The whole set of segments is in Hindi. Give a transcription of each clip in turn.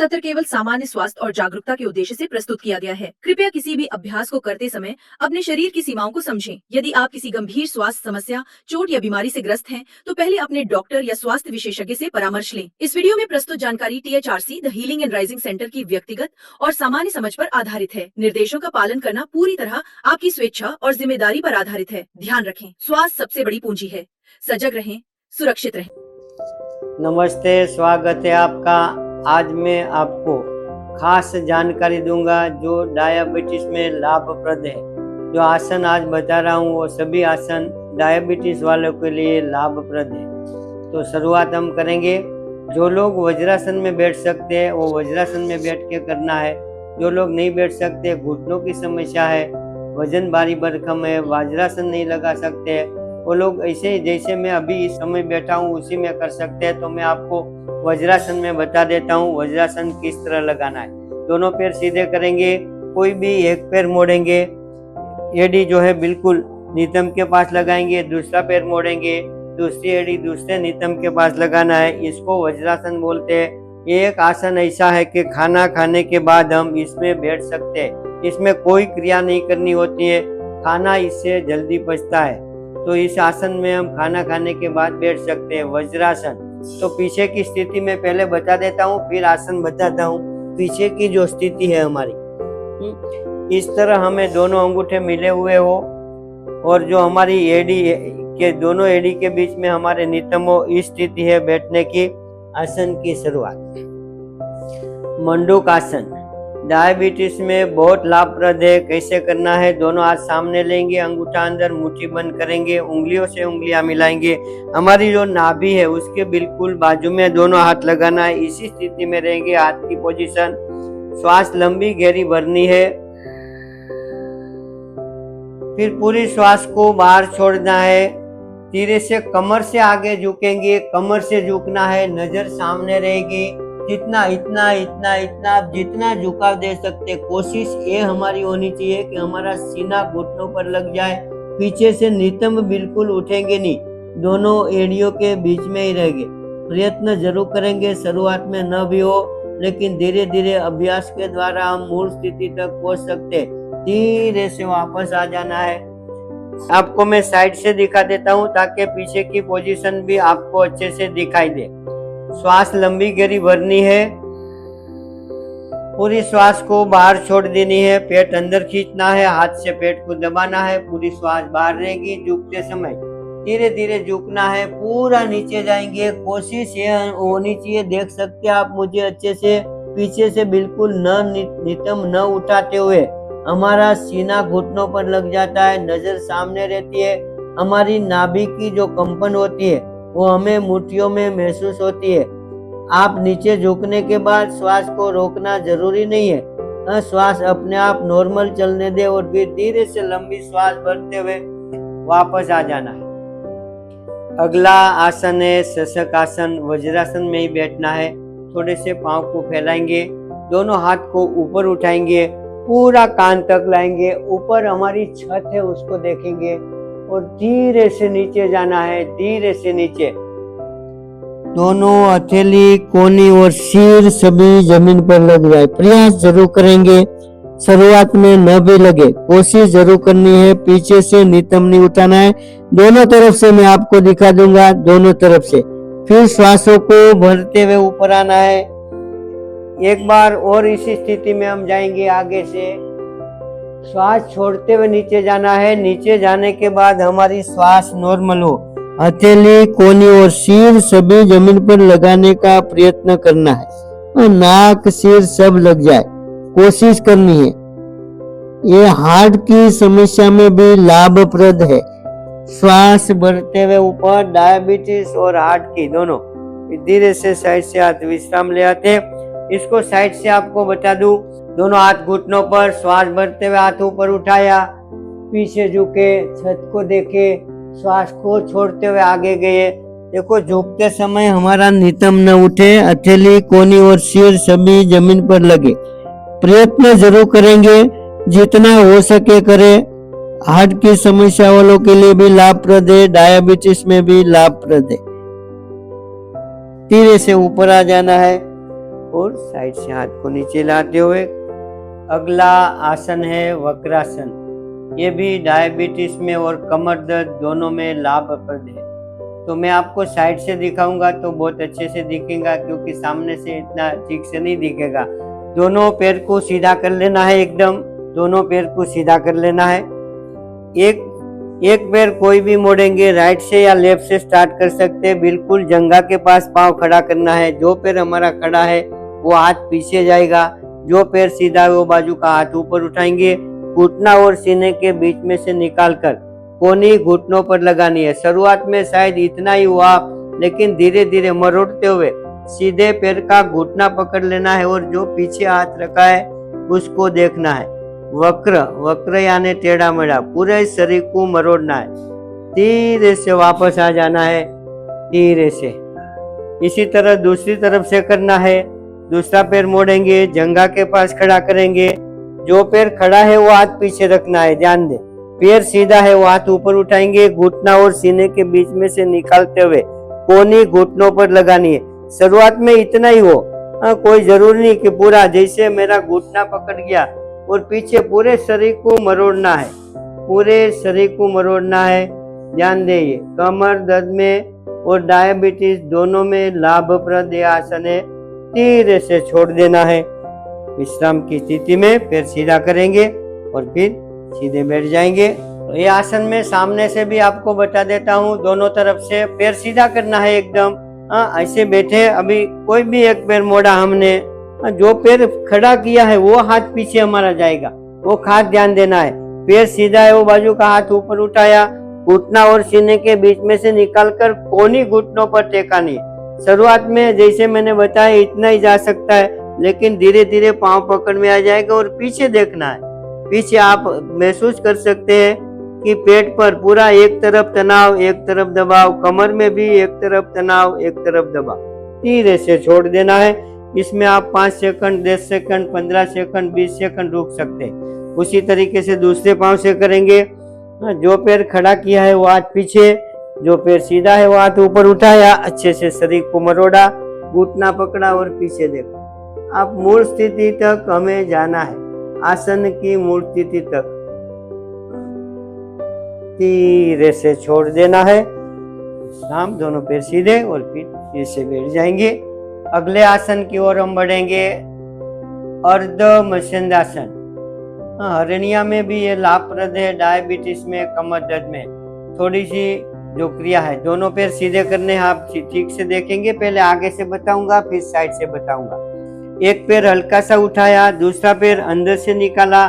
सत्र केवल सामान्य स्वास्थ्य और जागरूकता के उद्देश्य से प्रस्तुत किया गया है। कृपया किसी भी अभ्यास को करते समय अपने शरीर की सीमाओं को समझें। यदि आप किसी गंभीर स्वास्थ्य समस्या, चोट या बीमारी से ग्रस्त हैं, तो पहले अपने डॉक्टर या स्वास्थ्य विशेषज्ञ से परामर्श लें। इस वीडियो में प्रस्तुत जानकारी THRC the healing and rising centre की व्यक्तिगत और सामान्य समझ पर आधारित है। निर्देशों का पालन करना पूरी तरह आपकी स्वेच्छा और जिम्मेदारी पर आधारित है। ध्यान रखें, स्वास्थ्य सबसे बड़ी पूंजी है। सजग रहें, सुरक्षित रहें। नमस्ते, स्वागत है आपका। आज मैं आपको खास जानकारी दूंगा जो डायबिटीज में लाभप्रद है। जो आसन आज बता रहा हूँ वो सभी आसन डायबिटीज वालों के लिए लाभप्रद है। तो शुरुआत हम करेंगे। जो लोग वज्रासन में बैठ सकते हैं वो वज्रासन में बैठ के करना है। जो लोग नहीं बैठ सकते, घुटनों की समस्या है, वजन भारी भरकम है, वज्रासन नहीं लगा सकते, वो लोग ऐसे जैसे मैं अभी इस समय बैठा हूँ उसी में कर सकते हैं। तो मैं आपको वज्रासन में बता देता हूँ वज्रासन किस तरह लगाना है। दोनों पैर सीधे करेंगे, कोई भी एक पैर मोड़ेंगे, एड़ी जो है बिल्कुल नितंब के पास लगाएंगे, दूसरा पैर मोड़ेंगे, दूसरी एड़ी दूसरे नितंब के पास लगाना है। इसको वज्रासन बोलते हैं। ये एक आसन ऐसा है कि खाना खाने के बाद हम इसमें बैठ सकते हैं। इसमें कोई क्रिया नहीं करनी होती है, खाना इससे जल्दी पचता है। तो इस आसन में हम खाना खाने के बाद बैठ सकते हैं, वज्रासन। तो पीछे की स्थिति में पहले बता देता हूँ, फिर आसन बताता हूँ। पीछे की जो स्थिति है हमारी, इस तरह हमें दोनों अंगूठे मिले हुए हो और जो हमारी एड़ी के दोनों एड़ी के बीच में हमारे नितंब हो, इस स्थिति है बैठने की। आसन की शुरुआत। मंडूक आसन डायबिटीज में बहुत लाभप्रद है। कैसे करना है? दोनों हाथ सामने लेंगे, अंगूठा अंदर, मुट्ठी बंद करेंगे, उंगलियों से उंगलियां मिलाएंगे। हमारी जो नाभि है उसके बिल्कुल बाजू में दोनों हाथ लगाना है। इसी स्थिति में रहेंगे, हाथ की पोजीशन। श्वास लंबी गहरी भरनी है, फिर पूरी श्वास को बाहर छोड़ना है। धीरे से कमर से आगे झुकेंगे, कमर से झुकना है, नजर सामने रहेगी। जितना इतना इतना इतना आप जितना झुकाव दे सकते, कोशिश ये हमारी होनी चाहिए कि हमारा सीना घुटनों पर लग जाए। पीछे से नितंब बिल्कुल उठेंगे नहीं, दोनों एड़ियों के बीच में ही रहेंगे। प्रयत्न जरूर करेंगे, शुरुआत में न भी हो, लेकिन धीरे धीरे अभ्यास के द्वारा हम मूल स्थिति तक पहुंच सकते। धीरे से वापस आ जाना है। आपको मैं साइड से दिखा देता हूँ ताकि पीछे की पोजीशन भी आपको अच्छे से दिखाई दे। श्वास लंबी गहरी भरनी है, पूरी श्वास को बाहर छोड़ देनी है, पेट अंदर खींचना है, हाथ से पेट को दबाना है, पूरी श्वास बाहर रहेगी। झुकते समय धीरे धीरे झुकना है, पूरा नीचे जाएंगे। कोशिश ये होनी चाहिए, देख सकते हैं आप मुझे अच्छे से, पीछे से बिल्कुल नितंब न उठाते हुए हमारा सीना घुटनों पर लग जाता है, नजर सामने रहती है। हमारी नाभि की जो कंपन होती है वो हमें मुट्ठियों में महसूस होती है। आप नीचे झुकने के बाद श्वास को रोकना जरूरी नहीं है, श्वास अपने आप नॉर्मल चलने दे और फिर धीरे से लंबी श्वास भरते हुए वापस आ जाना है। अगला आसन है शशक आसन। वज्रासन में ही बैठना है। थोड़े से पांव को फैलाएंगे, दोनों हाथ को ऊपर उठाएंगे, पूरा कान तक लाएंगे, ऊपर हमारी छत है उसको देखेंगे और धीरे से नीचे जाना है। धीरे से नीचे, दोनों हथेली, कोहनी और सिर सभी जमीन पर लग जाए। प्रयास जरूर करेंगे, शुरुआत में न भी लगे, कोशिश जरूर करनी है। पीछे से नितंब नहीं उठाना है। दोनों तरफ से मैं आपको दिखा दूंगा, दोनों तरफ से। फिर श्वासों को भरते हुए ऊपर आना है। एक बार और इसी स्थिति में हम जाएंगे। आगे से श्वास छोड़ते हुए नीचे जाना है। नीचे जाने के बाद हमारी श्वास नॉर्मल हो, हथेली, कोहनी और सिर सभी जमीन पर लगाने का प्रयत्न करना है और नाक, सिर सब लग जाए, कोशिश करनी है। ये हार्ट की समस्या में भी लाभप्रद है। श्वास भरते हुए ऊपर, डायबिटीज और हार्ट की दोनों। धीरे से साइड से हाथ विश्राम ले आते। इसको साइड से आपको बता दूं, दोनों हाथ घुटनों पर, श्वास भरते हुए हाथ ऊपर उठाया, पीछे झुके, छत को देखे, श्वास को छोड़ते हुए आगे गए। देखो, झुकते समय हमारा नितंब न उठे, हथेली, कोहनी और सिर सभी जमीन पर लगे। प्रयत्न जरूर करेंगे, जितना हो सके करें। हार्ट की समस्या वालों के लिए भी लाभप्रद है, डायबिटीज में भी लाभप्रद है। धीरे से ऊपर आ जाना है। और साइड से हाथ को नीचे लाते हुए। अगला आसन है वक्रासन। ये भी डायबिटीज में और कमर दर्द दोनों में लाभप्रद है। तो मैं आपको साइड से दिखाऊंगा तो बहुत अच्छे से दिखेगा, क्योंकि सामने से इतना ठीक से नहीं दिखेगा। दोनों पैर को सीधा कर लेना है, एकदम दोनों पैर को सीधा कर लेना है। एक पैर कोई भी मोड़ेंगे, राइट से या लेफ्ट से स्टार्ट कर सकते हैं। बिल्कुल जंघा के पास पांव खड़ा करना है। जो पैर हमारा खड़ा है वो हाथ पीछे जाएगा, जो पैर सीधा है वो बाजू का हाथ ऊपर उठाएंगे। घुटना और सीने के बीच में से निकालकर कोहनी घुटनों पर लगानी है। शुरुआत में शायद इतना ही हुआ, लेकिन धीरे धीरे मरोड़ते हुए सीधे पैर का घुटना पकड़ लेना है और जो पीछे हाथ रखा है उसको देखना है। वक्र यानी टेढ़ा मेढ़ा, पूरे शरीर को मरोड़ना है। धीरे से वापस आ जाना है, धीरे से। इसी तरह दूसरी तरफ से करना है। दूसरा पैर मोड़ेंगे, जंघा के पास खड़ा करेंगे। जो पैर खड़ा है वो हाथ पीछे रखना है, ध्यान दें। पैर सीधा है वो हाथ ऊपर उठाएंगे। घुटना और सीने के बीच में से निकालते हुए कोहनी घुटनों पर लगानी है। शुरुआत में इतना ही हो, कोई जरूरी नहीं कि पूरा, जैसे मेरा घुटना पकड़ गया और पीछे पूरे शरीर को मरोड़ना है, पूरे शरीर को मरोड़ना है। ध्यान दें, कमर दर्द में और डायबिटीज दोनों में लाभप्रद आसन है। धीरे से छोड़ देना है। विश्राम की स्थिति में पैर सीधा करेंगे और फिर सीधे बैठ जाएंगे। तो ये आसन में सामने से भी आपको बता देता हूँ, दोनों तरफ से पैर सीधा करना है एकदम। ऐसे बैठे, अभी कोई भी एक पैर मोड़ा हमने, जो पैर खड़ा किया है वो हाथ पीछे हमारा जाएगा, वो खास ध्यान देना है। पैर सीधा है वो बाजू का हाथ ऊपर उठाया, घुटना और सीने के बीच में से निकालकर कोहनी घुटनों पर टेकानी। शुरुआत में जैसे मैंने बताया इतना ही जा सकता है, लेकिन धीरे धीरे पांव पकड़ में आ जाएगा और पीछे देखना है। पीछे आप महसूस कर सकते हैं कि पेट पर पूरा एक तरफ तनाव, एक तरफ दबाव, कमर में भी एक तरफ तनाव, एक तरफ दबाव। धीरे से छोड़ देना है। इसमें आप 5 सेकंड, 10 सेकंड, 15 सेकंड, 20 सेकंड रुक सकते हैं। उसी तरीके से दूसरे पांव से करेंगे। जो पैर खड़ा किया है वो हाथ पीछे, जो पैर सीधा है वो हाथ ऊपर उठाया, अच्छे से शरीर को मरोड़ा, घुटना पकड़ा और पीछे देखा। आप मूल स्थिति तक हमें जाना है, आसन की मूल स्थिति तक। धीरे से छोड़ देना है। शाम दोनों पैर सीधे और फिर फिर से बैठ जाएंगे। अगले आसन की ओर हम बढ़ेंगे, अर्ध मत्स्यंदासन। हरणिया में भी ये लाभप्रद है, डायबिटीज में, कमर दर्द में। थोड़ी सी जो क्रिया है, दोनों पैर सीधे करने हैं, आप ठीक से देखेंगे। पहले आगे से बताऊंगा फिर साइड से बताऊंगा। एक पैर हल्का सा उठाया, दूसरा पैर अंदर से निकाला,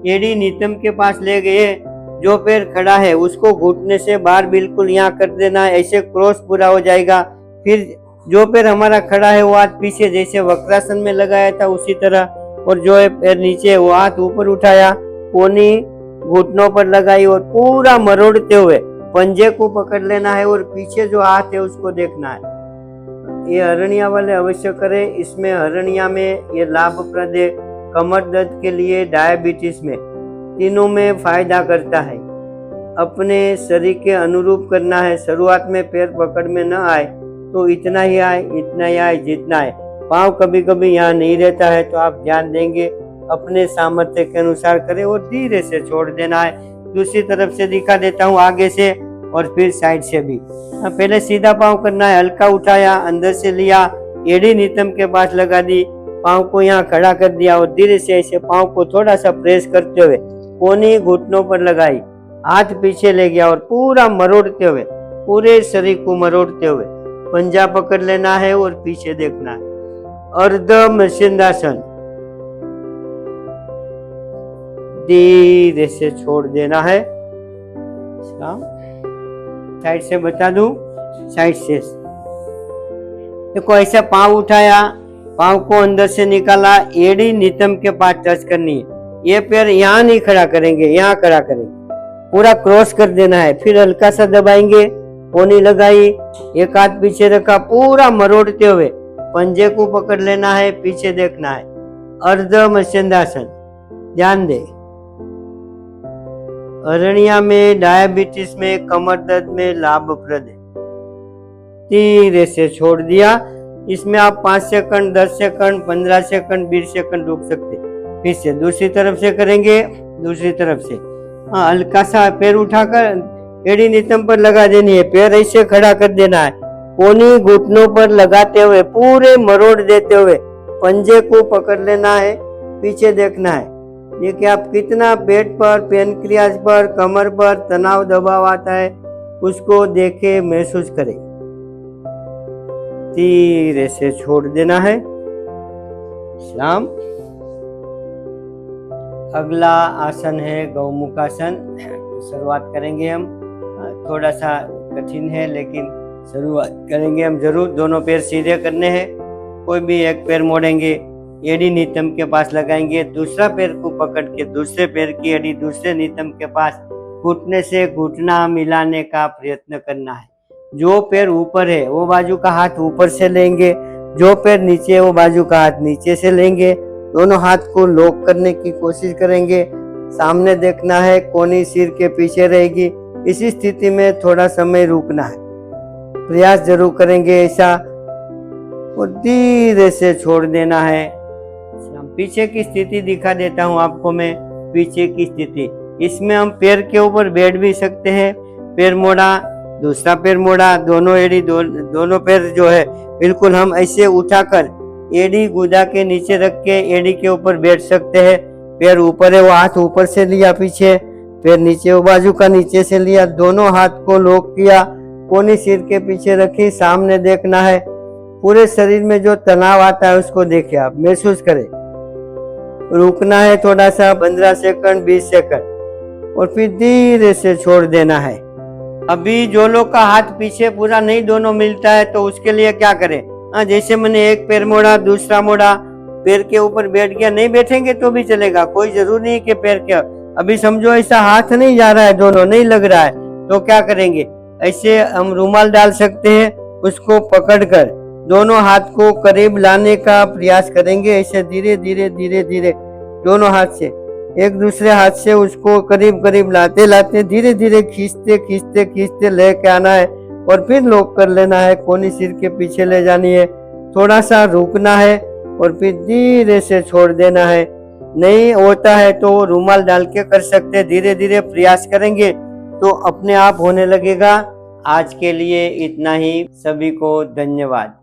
एड़ी नितंब के पास ले गए। जो पैर खड़ा है उसको घुटने से बाहर बिल्कुल यहाँ कर देना है, ऐसे क्रॉस पूरा हो जाएगा। फिर जो पैर हमारा खड़ा है वो हाथ पीछे, जैसे वक्रासन में लगाया था उसी तरह, और जो पैर नीचे वो हाथ ऊपर उठाया, कोहनी घुटनों पर लगाई और पूरा मरोड़ते हुए पंजे को पकड़ लेना है और पीछे जो हाथ है उसको देखना है। ये हरणिया वाले अवश्य करें। इसमें हरणिया में ये लाभप्रद है, कमर दर्द के लिए, डायबिटीज में, तीनों में फायदा करता है। अपने शरीर के अनुरूप करना है। शुरुआत में पैर पकड़ में न आए तो इतना ही आए, इतना ही आए, जितना है। पाँव कभी कभी यहाँ नहीं रहता है तो आप ध्यान देंगे, अपने सामर्थ्य के अनुसार करें और धीरे से छोड़ देना है। दूसरी तरफ से दिखा देता हूँ, आगे से और फिर साइड से भी। पहले सीधा पाँव करना है, हल्का उठाया, अंदर से लिया, एड़ी नितंब के पास लगा दी, पाँव को यहाँ खड़ा कर दिया और धीरे से ऐसे पाँव को थोड़ा सा प्रेस करते हुए कोहनी घुटनों पर लगाई, हाथ पीछे ले गया और पूरा मरोड़ते हुए, पूरे शरीर को मरोड़ते हुए पंजा पकड़ लेना है और पीछे देखना है। अर्ध मत्स्यंदासन, धीरे से छोड़ देना है। साइड से बता दूं, साइड से देखो, ऐसा पांव उठाया, पांव को अंदर से निकाला, एड़ी नितंब के पास टच करनी है। ये पैर यहाँ नहीं खड़ा करेंगे, यहाँ खड़ा करेंगे, पूरा क्रॉस कर देना है। फिर हल्का सा दबाएंगे, कोहनी लगाई, एक हाथ पीछे रखा, पूरा मरोड़ते हुए पंजे को पकड़ लेना है, पीछे देखना है। अर्ध मत्स्यंदासन, ध्यान दे। हरणिया में, डायबिटीज में, कमर दर्द में लाभप्रद है। धीरे से छोड़ दिया। इसमें आप 5 सेकंड, 10 सेकंड, 15 सेकंड, 20 सेकंड रुक सकते। फिर से दूसरी तरफ से करेंगे, दूसरी तरफ से। हाँ, हल्का सा पैर उठाकर एड़ी नितंब पर लगा देनी है, पैर ऐसे खड़ा कर देना है, कोनी घुटनों पर लगाते हुए पूरे मरोड़ देते हुए पंजे को पकड़ लेना है, पीछे देखना है। देखिए आप कितना पेट पर, पेनक्रियाज पर, कमर पर तनाव दबाव आता है, उसको देखे महसूस करें। धीरे से छोड़ देना है। शाम। अगला आसन है गौमुखासन। शुरुआत करेंगे हम, थोड़ा सा कठिन है लेकिन शुरुआत करेंगे हम जरूर। दोनों पैर सीधे करने हैं, कोई भी एक पैर मोड़ेंगे, एड़ी नितंब के पास लगाएंगे, दूसरा पैर को पकड़ के दूसरे पैर की एड़ी दूसरे नितंब के पास घुटने से घुटना मिलाने का प्रयत्न करना है। जो पैर ऊपर है वो बाजू का हाथ ऊपर से लेंगे, जो पैर नीचे है वो बाजू का हाथ नीचे से लेंगे। दोनों हाथ को लॉक करने की कोशिश करेंगे। सामने देखना है, कोनी सिर के पीछे रहेगी। इसी स्थिति में थोड़ा समय रुकना है, प्रयास जरूर करेंगे ऐसा, और धीरे से छोड़ देना है। पीछे की स्थिति दिखा देता हूँ आपको मैं। पीछे की स्थिति, इसमें हम पैर के ऊपर बैठ भी सकते हैं। पैर मोड़ा, दूसरा पैर मोड़ा, दोनों एड़ी दोनों पैर जो है बिल्कुल हम ऐसे उठाकर एड़ी गुदा के नीचे रख के एड़ी के ऊपर बैठ सकते हैं। पैर ऊपर है वो हाथ ऊपर से लिया पीछे, पैर नीचे वो बाजू का नीचे से लिया, दोनों हाथ को लॉक किया, कोनी सिर के पीछे रखी, सामने देखना है। पूरे शरीर में जो तनाव आता है उसको देखिए आप, महसूस करें। रुकना है थोड़ा सा, 15 सेकंड, 20 सेकंड, और फिर धीरे से छोड़ देना है। अभी जो लोग का हाथ पीछे पूरा नहीं दोनों मिलता है तो उसके लिए क्या करें? जैसे मैंने एक पैर मोड़ा, दूसरा मोड़ा, पैर के ऊपर बैठ गया, नहीं बैठेंगे तो भी चलेगा, कोई जरूरी नहीं कि पैर के। अभी समझो ऐसा हाथ नहीं जा रहा है, दोनों नहीं लग रहा है, तो क्या करेंगे? ऐसे हम रुमाल डाल सकते हैं, उसको पकड़कर दोनों हाथ को करीब लाने का प्रयास करेंगे। ऐसे धीरे धीरे धीरे धीरे दोनों हाथ से, एक दूसरे हाथ से उसको करीब करीब लाते लाते धीरे धीरे खींचते खींचते खींचते लेके आना है, और फिर लॉक कर लेना है, कोनी सिर के पीछे ले जानी है, थोड़ा सा रुकना है और फिर धीरे से छोड़ देना है। नहीं होता है तो रुमाल डाल के कर सकते हैं, धीरे धीरे प्रयास करेंगे तो अपने आप होने लगेगा। आज के लिए इतना ही, सभी को धन्यवाद।